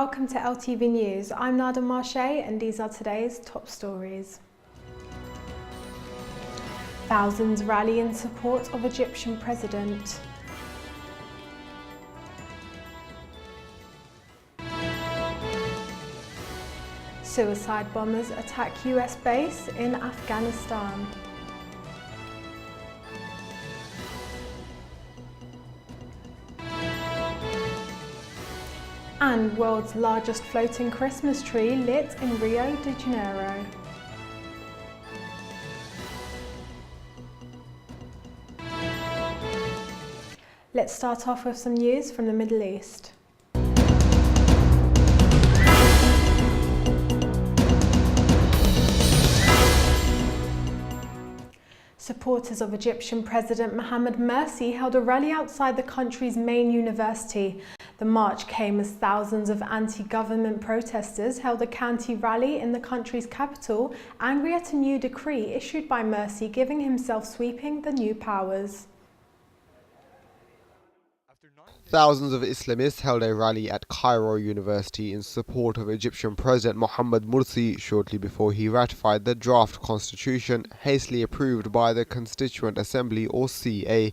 welcome to LTV News. I'm Nada Marche and these are today's top stories. Thousands rally in support of Egyptian president. Suicide bombers attack US base in Afghanistan. And world's largest floating Christmas tree lit in Rio de Janeiro. Let's start off with some news from the Middle East. Supporters of Egyptian President Mohamed Morsi held a rally outside the country's main university. The march came as thousands of anti-government protesters held a county rally in the country's capital, angry at a new decree issued by Morsi giving himself sweeping the new powers. Thousands of Islamists held a rally at Cairo University in support of Egyptian President Mohamed Morsi shortly before he ratified the draft constitution hastily approved by the Constituent Assembly or CA.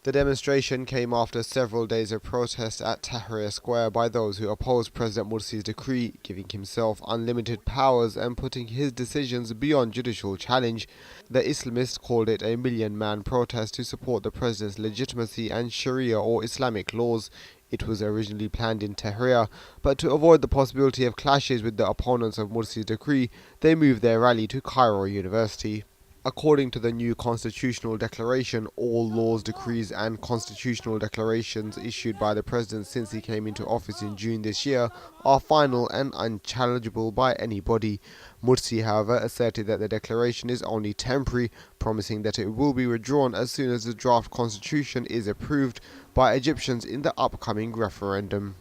The demonstration came after several days of protest at Tahrir Square by those who opposed President Morsi's decree, giving himself unlimited powers and putting his decisions beyond judicial challenge. The Islamists called it a million-man protest to support the president's legitimacy and Sharia or Islamic laws. It was originally planned in Tahrir, but to avoid the possibility of clashes with the opponents of Morsi's decree, they moved their rally to Cairo University. According to the new constitutional declaration, all laws, decrees and constitutional declarations issued by the president since he came into office in June this year are final and unchallengeable by anybody. Morsi, however, asserted that the declaration is only temporary, promising that it will be withdrawn as soon as the draft constitution is approved by Egyptians in the upcoming referendum.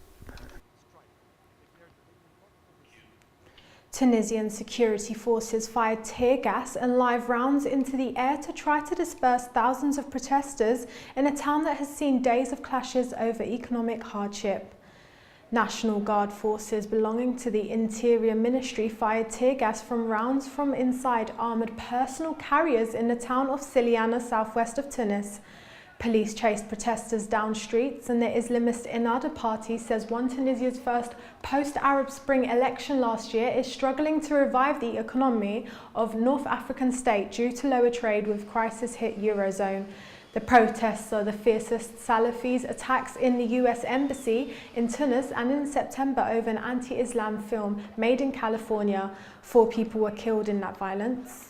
Tunisian security forces fired tear gas and live rounds into the air to try to disperse thousands of protesters in a town that has seen days of clashes over economic hardship. National Guard forces belonging to the Interior Ministry fired tear gas from rounds from inside armoured personal carriers in the town of Siliana, southwest of Tunis. Police chased protesters down streets, and the Islamist Ennahda party says won Tunisia's first post-Arab Spring election last year is struggling to revive the economy of North African state due to lower trade with crisis-hit Eurozone. The protests are the fiercest Salafis attacks in the US Embassy in Tunis and in September over an anti-Islam film made in California. 4 people were killed in that violence.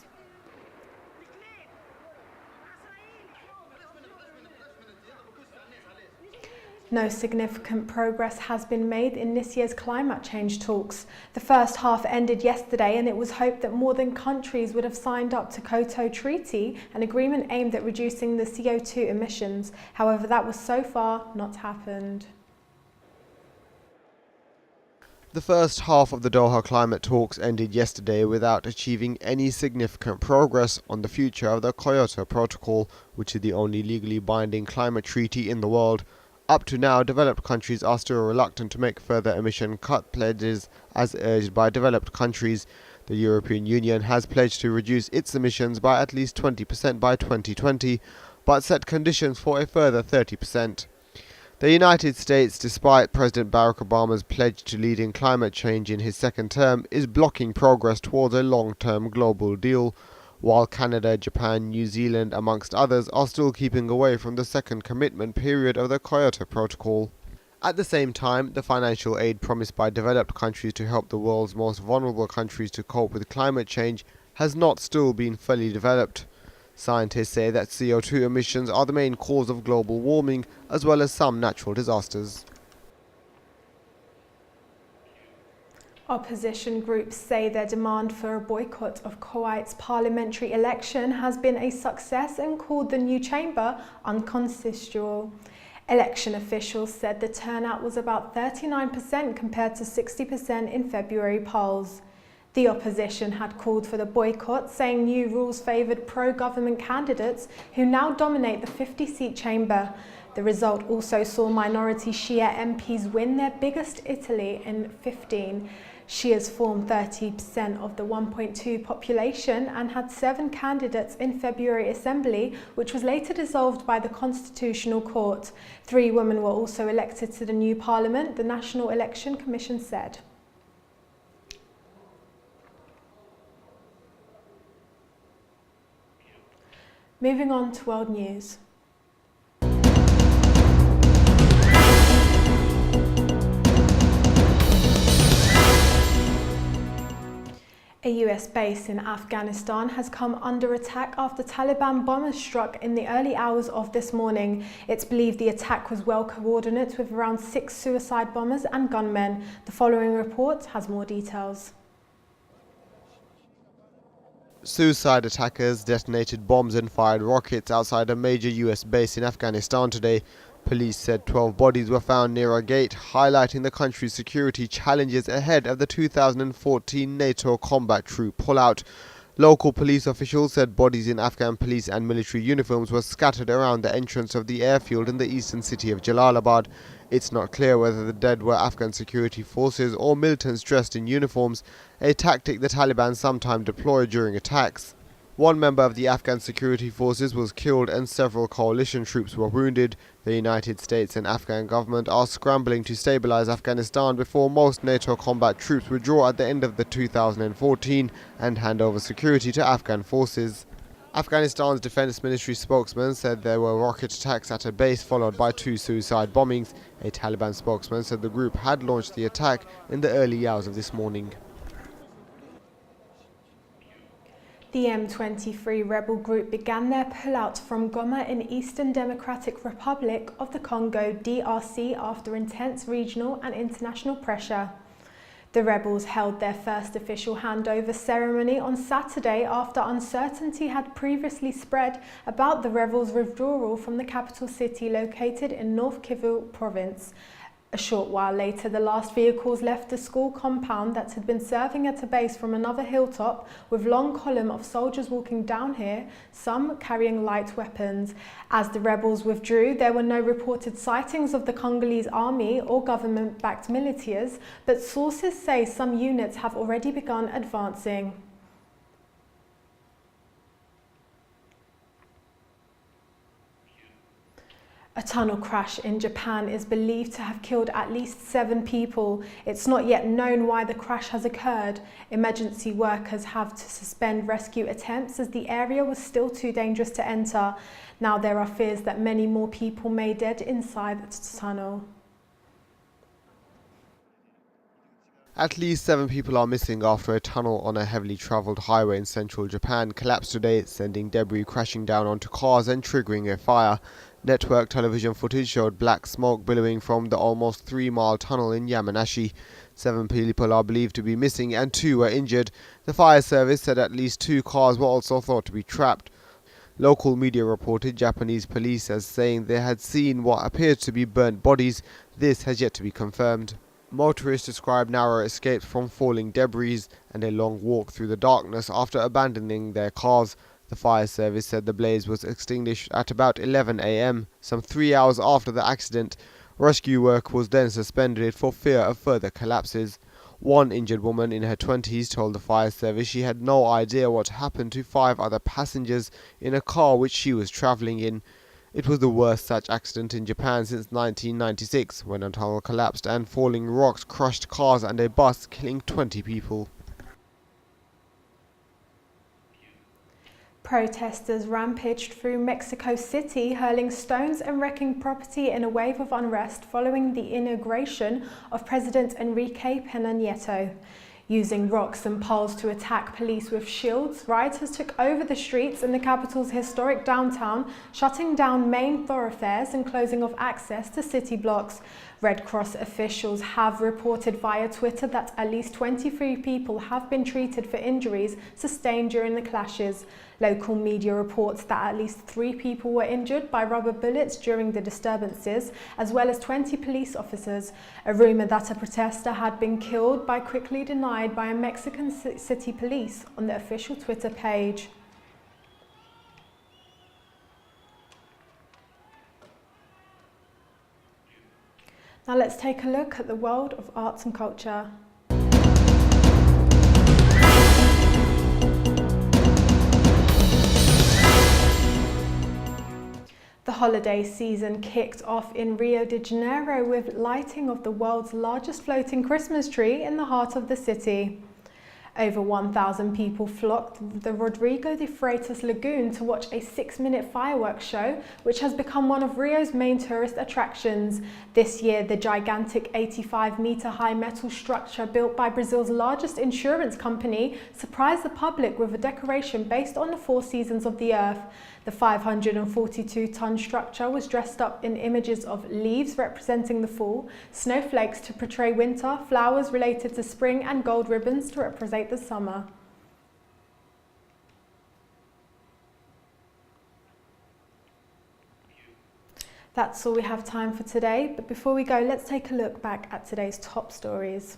No significant progress has been made in this year's climate change talks. The first half ended yesterday, and it was hoped that more than countries would have signed up to Kyoto Treaty, an agreement aimed at reducing the CO2 emissions. However, that was so far not happened. The first half of the Doha climate talks ended yesterday without achieving any significant progress on the future of the Kyoto Protocol, which is the only legally binding climate treaty in the world. Up to now, developed countries are still reluctant to make further emission cut pledges as urged by developed countries. The European Union has pledged to reduce its emissions by at least 20% by 2020, but set conditions for a further 30%. The United States, despite President Barack Obama's pledge to lead in climate change in his second term, is blocking progress towards a long-term global deal, while Canada, Japan, New Zealand, amongst others, are still keeping away from the second commitment period of the Kyoto Protocol. At the same time, the financial aid promised by developed countries to help the world's most vulnerable countries to cope with climate change has not still been fully developed. Scientists say that CO2 emissions are the main cause of global warming, as well as some natural disasters. Opposition groups say their demand for a boycott of Kuwait's parliamentary election has been a success and called the new chamber unconstitutional. Election officials said the turnout was about 39% compared to 60% in February polls. The opposition had called for the boycott, saying new rules favoured pro-government candidates who now dominate the 50-seat chamber. The result also saw minority Shia MPs win their biggest Italy in 15. Shias formed 30% of the 1.2 population and had 7 candidates in February Assembly, which was later dissolved by the Constitutional Court. 3 women were also elected to the new parliament, the National Election Commission said. Moving on to world news. A US base in Afghanistan has come under attack after Taliban bombers struck in the early hours of this morning. It's believed the attack was well coordinated with around 6 suicide bombers and gunmen. The following report has more details. Suicide attackers detonated bombs and fired rockets outside a major US base in Afghanistan today. Police said 12 bodies were found near a gate, highlighting the country's security challenges ahead of the 2014 NATO combat troop pullout. Local police officials said bodies in Afghan police and military uniforms were scattered around the entrance of the airfield in the eastern city of Jalalabad. It's not clear whether the dead were Afghan security forces or militants dressed in uniforms, a tactic the Taliban sometimes deploy during attacks. One member of the Afghan security forces was killed and several coalition troops were wounded. The United States and Afghan government are scrambling to stabilize Afghanistan before most NATO combat troops withdraw at the end of the 2014 and hand over security to Afghan forces. Afghanistan's defense ministry spokesman said there were rocket attacks at a base followed by 2 suicide bombings. A Taliban spokesman said the group had launched the attack in the early hours of this morning. The M23 rebel group began their pullout from Goma in Eastern Democratic Republic of the Congo, DRC, after intense regional and international pressure. The rebels held their first official handover ceremony on Saturday after uncertainty had previously spread about the rebels' withdrawal from the capital city located in North Kivu province. A short while later, the last vehicles left the school compound that had been serving at a base from another hilltop, with long column of soldiers walking down here, some carrying light weapons. As the rebels withdrew, there were no reported sightings of the Congolese army or government-backed militias, but sources say some units have already begun advancing. A tunnel crash in Japan is believed to have killed at least 7 people. It's not yet known why the crash has occurred. Emergency workers have to suspend rescue attempts as the area was still too dangerous to enter. Now there are fears that many more people may be dead inside the tunnel. At least 7 people are missing after a tunnel on a heavily travelled highway in central Japan collapsed today, sending debris crashing down onto cars and triggering a fire. Network television footage showed black smoke billowing from the almost 3-mile tunnel in Yamanashi. 7 people are believed to be missing and 2 were injured. The fire service said at least 2 cars were also thought to be trapped. Local media reported Japanese police as saying they had seen what appeared to be burnt bodies. This has yet to be confirmed. Motorists described narrow escapes from falling debris and a long walk through the darkness after abandoning their cars. The fire service said the blaze was extinguished at about 11 a.m, some 3 hours after the accident. Rescue work was then suspended for fear of further collapses. One injured woman in her 20s told the fire service she had no idea what happened to 5 other passengers in a car which she was travelling in. It was the worst such accident in Japan since 1996, when a tunnel collapsed and falling rocks crushed cars and a bus, killing 20 people. Protesters rampaged through Mexico City, hurling stones and wrecking property in a wave of unrest following the inauguration of President Enrique Peña Nieto. Using rocks and poles to attack police with shields, rioters took over the streets in the capital's historic downtown, shutting down main thoroughfares and closing off access to city blocks. Red Cross officials have reported via Twitter that at least 23 people have been treated for injuries sustained during the clashes. Local media reports that at least 3 people were injured by rubber bullets during the disturbances, as well as 20 police officers. A rumour that a protester had been killed by quickly denied by a Mexican city police on the official Twitter page. Now let's take a look at the world of arts and culture. The holiday season kicked off in Rio de Janeiro with lighting of the world's largest floating Christmas tree in the heart of the city. Over 1,000 people flocked the Rodrigo de Freitas Lagoon to watch a 6-minute fireworks show, which has become one of Rio's main tourist attractions. This year, the gigantic 85-meter-high metal structure built by Brazil's largest insurance company surprised the public with a decoration based on the 4 seasons of the Earth. The 542-ton structure was dressed up in images of leaves representing the fall, snowflakes to portray winter, flowers related to spring, and gold ribbons to represent the summer. That's all we have time for today, but before we go, let's take a look back at today's top stories.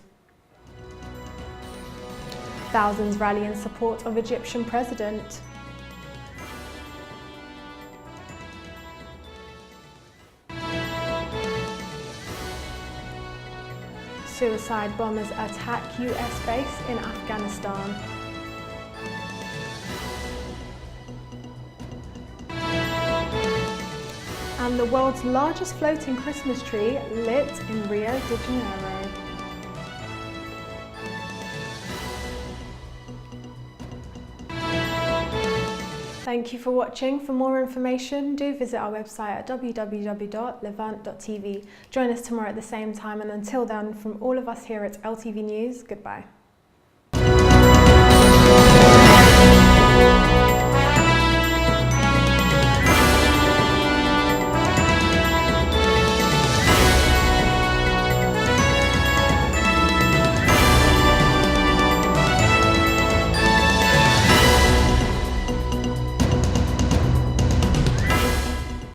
Thousands rally in support of Egyptian president. Suicide bombers attack US base in Afghanistan. And the world's largest floating Christmas tree lit in Rio de Janeiro. Thank you for watching. For more information, do visit our website at www.levant.tv. Join us tomorrow at the same time, and until then, from all of us here at LTV News, goodbye.